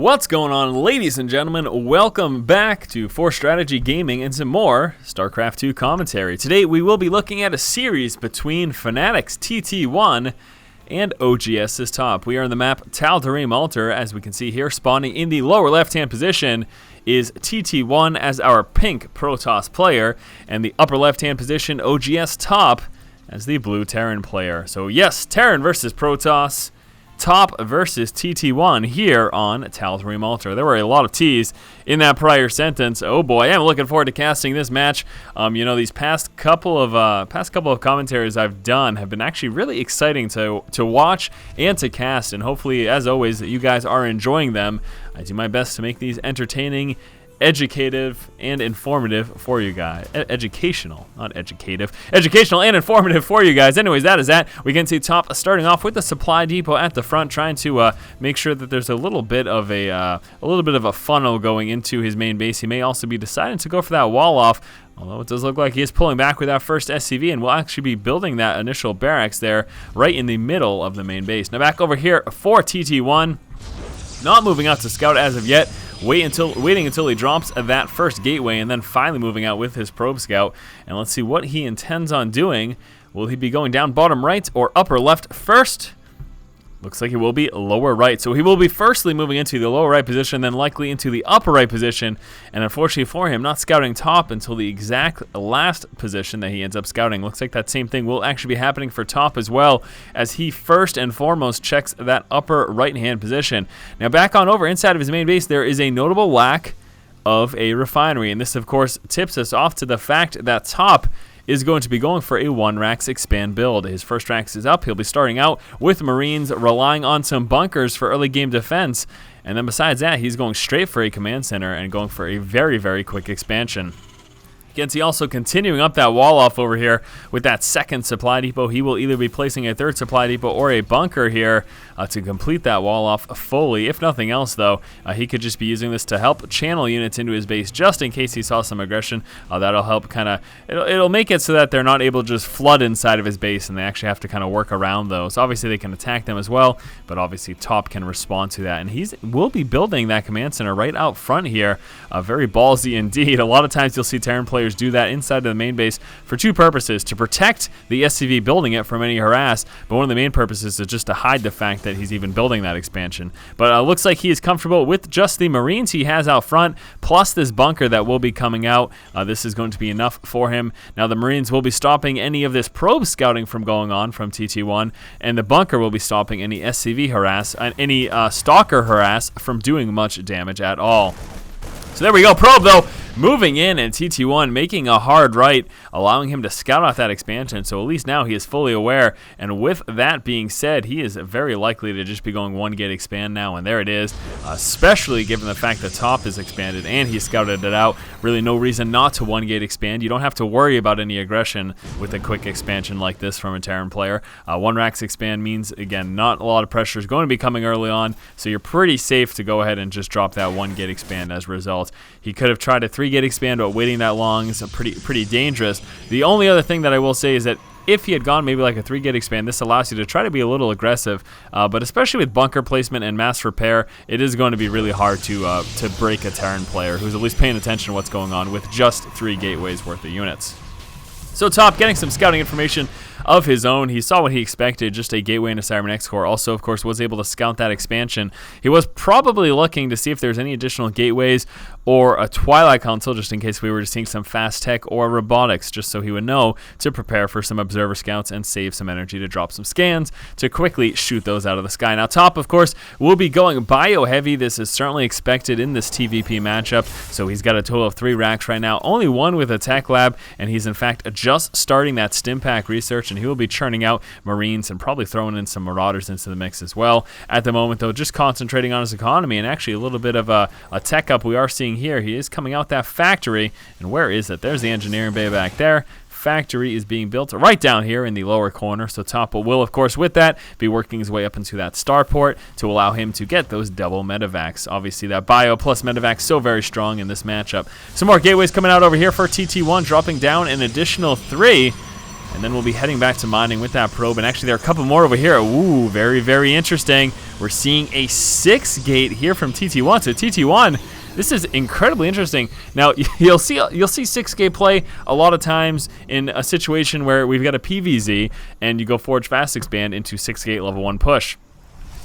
What's going on, ladies and gentlemen? Welcome back to For Strategy Gaming and some more StarCraft 2 commentary. Today we will be looking at a series between Fnatic's TT1 and OGS's top. We are on the map Tal'Darim Altar. As we can see here, spawning in the lower left-hand position is TT1 as our pink Protoss player, and the upper left-hand position, OGS top, as the blue Terran player. So yes, Terran versus Protoss. Top versus TT1 here on Tal'Darim Altar. There were a lot of T's in that prior sentence. Oh boy, I am looking forward to casting this match. These past couple of commentaries I've done have been actually really exciting to watch and to cast, and hopefully, as always, you guys are enjoying them. I do my best to make these entertaining, educative, and informative for you guys. Educational, not educative. Educational and informative for you guys. Anyways, that is that. We can see top starting off with the supply depot at the front, trying to make sure that there's a little bit of a funnel going into his main base. He may also be deciding to go for that wall off, although it does look like he is pulling back with that first SCV, and will actually be building that initial barracks there right in the middle of the main base. Now back over here for TT1, not moving out to scout as of yet. Waiting until he drops that first gateway, and then finally moving out with his probe scout. And let's see what he intends on doing. Will he be going down bottom right or upper left first? Looks like he will be lower right. So he will be firstly moving into the lower right position, then likely into the upper right position. And unfortunately for him, not scouting top until the exact last position that he ends up scouting. Looks like that same thing will actually be happening for top as well, as he first and foremost checks that upper right-hand position. Now back on over inside of his main base, there is a notable lack of a refinery. And this, of course, tips us off to the fact that top is going to be going for a 1-Rax expand build. His first Rax is up. He'll be starting out with Marines, relying on some bunkers for early game defense. And then besides that, he's going straight for a command center and going for a very, very quick expansion. He also continuing up that wall off over here with that second supply depot. He will either be placing a third supply depot or a bunker here to complete that wall off fully. If nothing else, though, he could just be using this to help channel units into his base just in case he saw some aggression. That'll help it'll make it so that they're not able to just flood inside of his base, and they actually have to kind of work around those. Obviously, they can attack them as well, but obviously top can respond to that. And will be building that command center right out front here. Very ballsy indeed. A lot of times you'll see Terran players do that inside of the main base for two purposes: to protect the SCV building it from any harass, but one of the main purposes is just to hide the fact that he's even building that expansion. But looks like he is comfortable with just the Marines he has out front, plus this bunker that will be coming out. This is going to be enough for him. Now the Marines will be stopping any of this probe scouting from going on from TT1, and the bunker will be stopping any SCV harass, any stalker harass from doing much damage at all. So there we go. Probe, though, moving in, and TT1 making a hard right, allowing him to scout out that expansion. So at least now he is fully aware. And with that being said, he is very likely to just be going 1-gate expand now. And there it is, especially given the fact that top is expanded and he scouted it out. Really no reason not to 1-gate expand. You don't have to worry about any aggression with a quick expansion like this from a Terran player. 1-Rax expand means, again, not a lot of pressure is going to be coming early on. So you're pretty safe to go ahead and just drop that 1-gate expand as a result. He could have tried a 3-gate expand, but waiting that long is pretty dangerous. The only other thing that I will say is that if he had gone maybe like a 3-gate expand, this allows you to try to be a little aggressive, but especially with bunker placement and mass repair, it is going to be really hard to break a Terran player who's at least paying attention to what's going on with just 3 gateways worth of units. So top getting some scouting information of his own. He saw what he expected, just a gateway and a Cyberman X-Core. Also, of course, was able to scout that expansion. He was probably looking to see if there's any additional gateways or a Twilight Council, just in case we were seeing some fast tech or robotics, just so he would know to prepare for some observer scouts and save some energy to drop some scans to quickly shoot those out of the sky. Now, top, of course, will be going bio-heavy. This is certainly expected in this TVP matchup. So he's got a total of 3 racks right now, only 1 with a tech lab, and he's in fact just starting that stim pack research, and he will be churning out Marines and probably throwing in some Marauders into the mix as well. At the moment, though, just concentrating on his economy, and actually a little bit of a tech up we are seeing here. He is coming out that factory, and where is it? There's the engineering bay back there. Factory is being built right down here in the lower corner. So top will, of course, with that, be working his way up into that starport to allow him to get those double medevacs. Obviously, that bio plus medevac so very strong in this matchup. Some more gateways coming out over here for TT1, dropping down an additional 3. And then we'll be heading back to mining with that probe. And actually, there are a couple more over here. Ooh, very, very interesting. We're seeing a 6 gate here from TT1. So TT1, this is incredibly interesting. Now, you'll see 6 gate play a lot of times in a situation where we've got a PVZ and you go Forge Fast Expand into 6 gate level 1 push.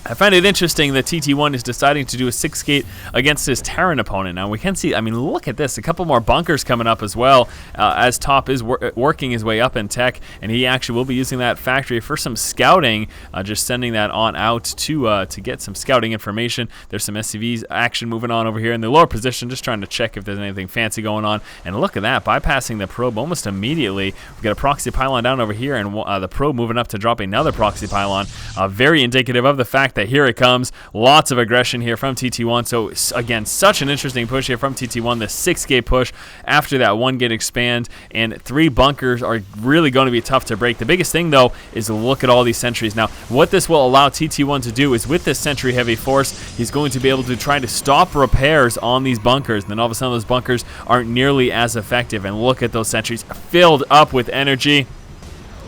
I find it interesting that TT1 is deciding to do a 6 gate against his Terran opponent. Now we can see, I mean, look at this, a couple more bunkers coming up as well, as Top is working his way up in tech, and he actually will be using that factory for some scouting, just sending that on out to get some scouting information. There's some SCVs action moving on over here in the lower position, just trying to check if there's anything fancy going on. And look at that, bypassing the probe almost immediately. We've got a proxy pylon down over here, and the probe moving up to drop another proxy pylon. Very indicative of the fact that here it comes. Lots of aggression here from TT1. So again, such an interesting push here from TT1. The 6 gate push after that 1 gate expand, and 3 bunkers are really going to be tough to break. The biggest thing though is look at all these sentries. Now what this will allow TT1 to do is with this sentry heavy force, he's going to be able to try to stop repairs on these bunkers, and then all of a sudden those bunkers aren't nearly as effective. And look at those sentries filled up with energy.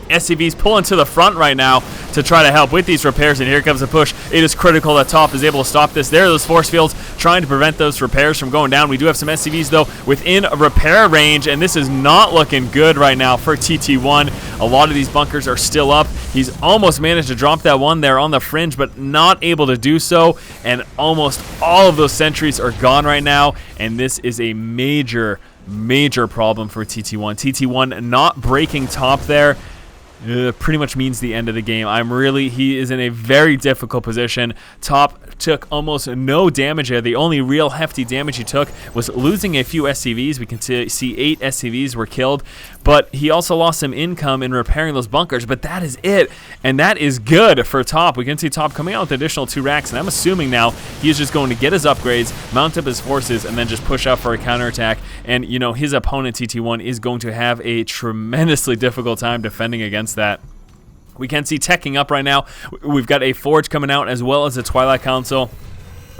SCV's pulling to the front right now to try to help with these repairs, and here comes a push. It is critical that Top is able to stop this. There are those force fields trying to prevent those repairs from going down. We do have some SCVs though within repair range, and this is not looking good right now for TT1. A lot of these bunkers are still up. He's almost managed to drop that one there on the fringe, but not able to do so, and almost all of those sentries are gone right now, and this is a major problem for TT1. TT1 not breaking Top there pretty much means the end of the game. He is in a very difficult position. Top took almost no damage there. The only real hefty damage he took was losing a few SCVs. We can see 8 SCVs were killed, but he also lost some income in repairing those bunkers, but that is it, and that is good for Top. We can see Top coming out with additional 2 racks, and I'm assuming now he's just going to get his upgrades, mount up his forces, and then just push out for a counterattack. And you know, his opponent TT1 is going to have a tremendously difficult time defending against that. We can see teching up right now. We've got a Forge coming out as well as a Twilight Council.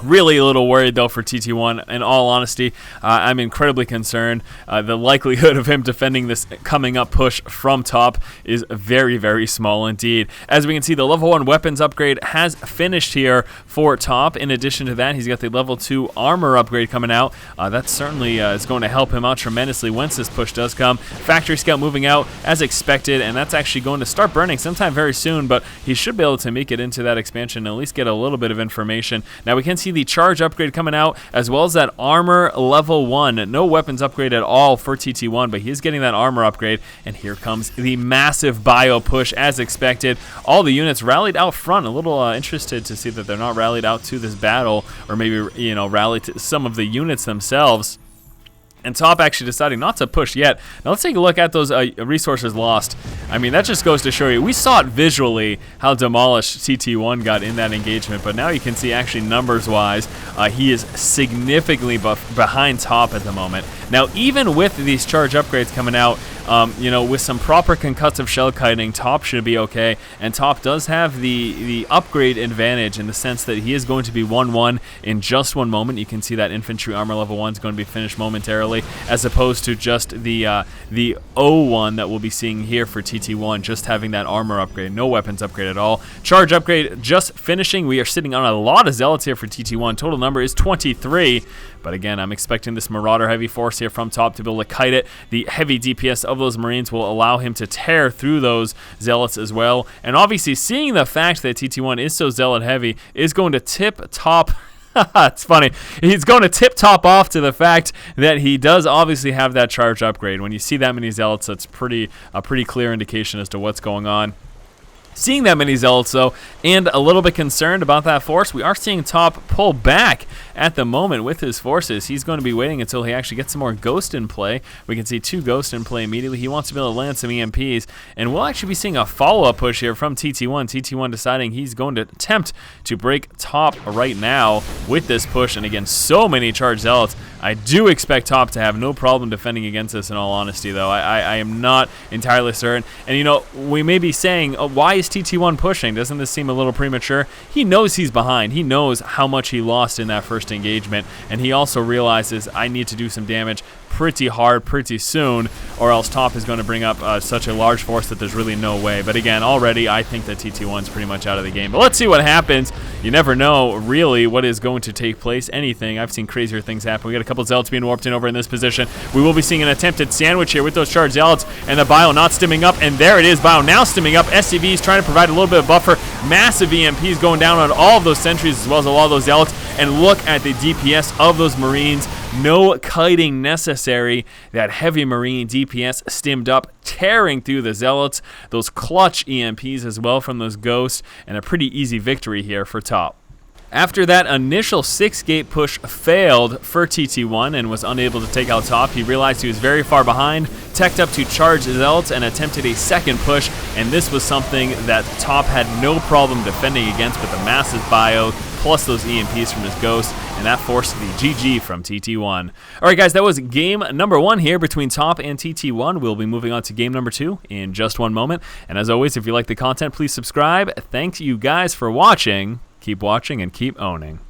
Really a little worried though for TT1. In all honesty, I'm incredibly concerned. The likelihood of him defending this coming up push from Top is very, very small indeed. As we can see, the level 1 weapons upgrade has finished here for Top. In addition to that, he's got the level 2 armor upgrade coming out. That certainly is going to help him out tremendously once this push does come. Factory Scout moving out as expected, and that's actually going to start burning sometime very soon, but he should be able to make it into that expansion and at least get a little bit of information. Now we can see the charge upgrade coming out, as well as that armor level 1. No weapons upgrade at all for TT1, but he is getting that armor upgrade. And here comes the massive bio push as expected. All the units rallied out front. A little interested to see that they're not rallied out to this battle, or maybe, you know, rallied to some of the units themselves. And Top actually deciding not to push yet. Now let's take a look at those resources lost. I mean, that just goes to show you, we saw it visually how demolished TT1 got in that engagement, but now you can see actually numbers-wise, he is significantly behind Top at the moment. Now, even with these charge upgrades coming out, you know, with some proper concussive shell kiting, Top should be okay. And Top does have the upgrade advantage in the sense that he is going to be 1-1 in just one moment. You can see that infantry armor level 1 is going to be finished momentarily, as opposed to just the 0-1 that we'll be seeing here for TT1, just having that armor upgrade, no weapons upgrade at all. Charge upgrade just finishing. We are sitting on a lot of zealots here for TT1. Total number is 23. But again, I'm expecting this Marauder heavy force here from Top to be able to kite it. The heavy DPS of those Marines will allow him to tear through those zealots as well. And obviously, seeing the fact that TT1 is so zealot heavy is going to tip Top. It's funny. He's going to tip Top off to the fact that he does obviously have that charge upgrade. When you see that many zealots, that's a pretty clear indication as to what's going on. Seeing that many zealots though, and a little bit concerned about that force, we are seeing Top pull back at the moment with his forces. He's going to be waiting until he actually gets some more Ghost in play. We can see 2 Ghosts in play immediately. He wants to be able to land some EMPs, and we'll actually be seeing a follow-up push here from TT1. TT1 deciding he's going to attempt to break Top right now with this push, and again, so many charged zealots. I do expect Top to have no problem defending against this, in all honesty, though. I am not entirely certain. And, you know, we may be saying, why is TT1 pushing? Doesn't this seem a little premature? He knows he's behind. He knows how much he lost in that first engagement, and he also realizes, I need to do some damage pretty hard pretty soon, or else top is going to bring up such a large force that there's really no way. But again, already I think that TT1's pretty much out of the game. But let's see what happens. You never know really what is going to take place. Anything. I've seen crazier things happen. We got a couple Zealots being warped in over in this position. We will be seeing an attempted sandwich here with those charged Zealots, and the Bio not stimming up, and there it is. Bio now stimming up. SCV is trying to provide a little bit of buffer. Massive EMPs going down on all of those sentries as well as a lot of those Zealots, and look at the DPS of those Marines. No kiting necessary. That heavy Marine DPS stimmed up, tearing through the Zealots. Those clutch EMPs as well from those Ghosts, and a pretty easy victory here for top. After that initial 6-gate push failed for TT1 and was unable to take out top, he realized he was very far behind, teched up to charge Zealots, and attempted a second push, and this was something that top had no problem defending against with a massive bio, plus those EMPs from his Ghost, and that forced the GG from TT1. Alright guys, that was game number 1 here between top and TT1. We'll be moving on to game number 2 in just one moment, and as always, if you like the content, please subscribe. Thank you guys for watching. Keep watching and keep owning.